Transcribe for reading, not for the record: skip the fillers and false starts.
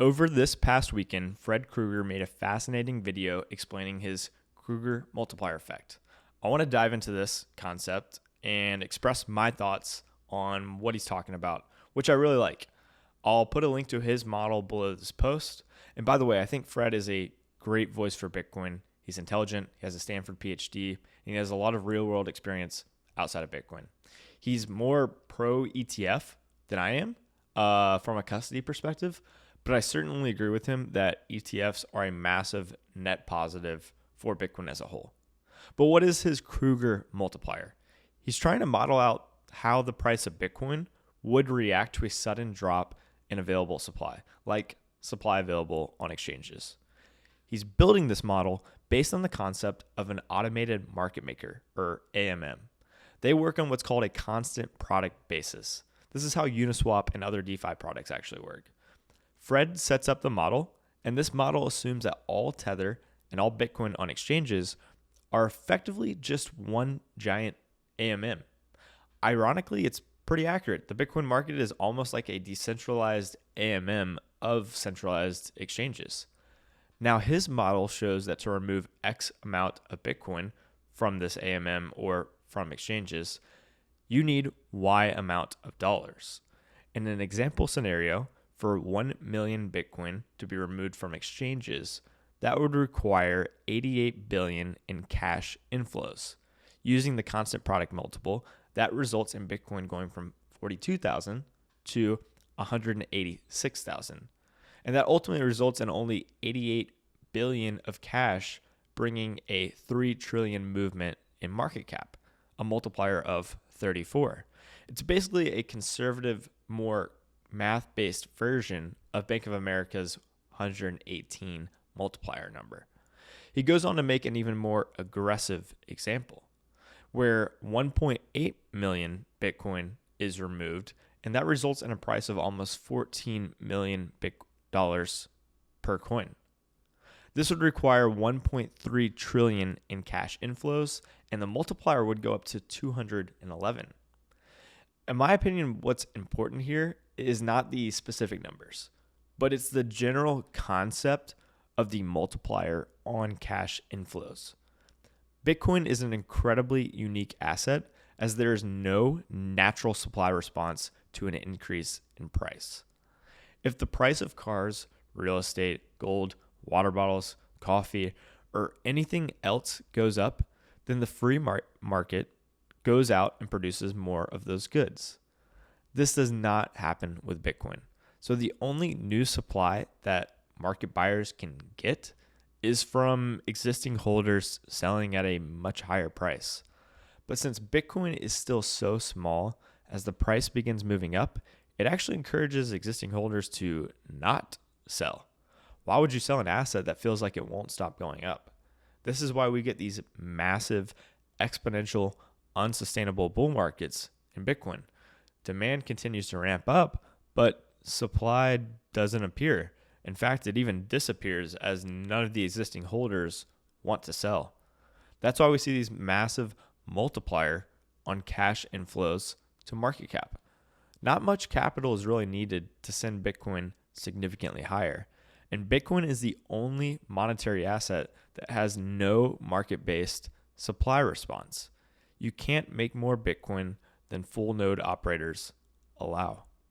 Over this past weekend, Fred Krueger made a fascinating video explaining his Krueger multiplier effect. I want to dive into this concept and express my thoughts on what he's talking about, which I really like. I'll put a link to his model below this post. And by the way, I think Fred is a great voice for Bitcoin. He's intelligent, he has a Stanford PhD, and he has a lot of real world experience outside of Bitcoin. He's more pro ETF than I am from a custody perspective, but I certainly agree with him that ETFs are a massive net positive for Bitcoin as a whole. But what is his Krueger multiplier? He's trying to model out how the price of Bitcoin would react to a sudden drop in available supply, like supply available on exchanges. He's building this model based on the concept of an automated market maker, or AMM. They work on what's called a constant product basis. This is how Uniswap and other DeFi products actually work. Fred sets up the model, and this model assumes that all Tether and all Bitcoin on exchanges are effectively just one giant AMM. Ironically, it's pretty accurate. The Bitcoin market is almost like a decentralized AMM of centralized exchanges. Now, his model shows that to remove X amount of Bitcoin from this AMM or from exchanges, you need Y amount of dollars. In an example scenario, for 1 million Bitcoin to be removed from exchanges, that would require 88 billion in cash inflows. Using the constant product multiple, that results in Bitcoin going from 42,000 to 186,000. And that ultimately results in only 88 billion of cash, bringing a 3 trillion movement in market cap, a multiplier of 34. It's basically a conservative, more math-based version of Bank of America's 118 multiplier number. He goes on to make an even more aggressive example, where 1.8 million Bitcoin is removed, and that results in a price of almost $14 million per coin. This would require 1.3 trillion in cash inflows, and the multiplier would go up to 211. In my opinion, what's important here is not the specific numbers, but it's the general concept of the multiplier on cash inflows. Bitcoin is an incredibly unique asset as there is no natural supply response to an increase in price. If the price of cars, real estate, gold, water bottles, coffee, or anything else goes up, then the free market goes out and produces more of those goods. This does not happen with Bitcoin. So the only new supply that market buyers can get is from existing holders selling at a much higher price. But since Bitcoin is still so small, as the price begins moving up, it actually encourages existing holders to not sell. Why would you sell an asset that feels like it won't stop going up? This is why we get these massive, exponential, unsustainable bull markets in Bitcoin. Demand continues to ramp up, but supply doesn't appear. In fact, it even disappears as none of the existing holders want to sell. That's why we see these massive multiplier on cash inflows to market cap. Not much capital is really needed to send Bitcoin significantly higher. And Bitcoin is the only monetary asset that has no market-based supply response. You can't make more Bitcoin than full node operators allow.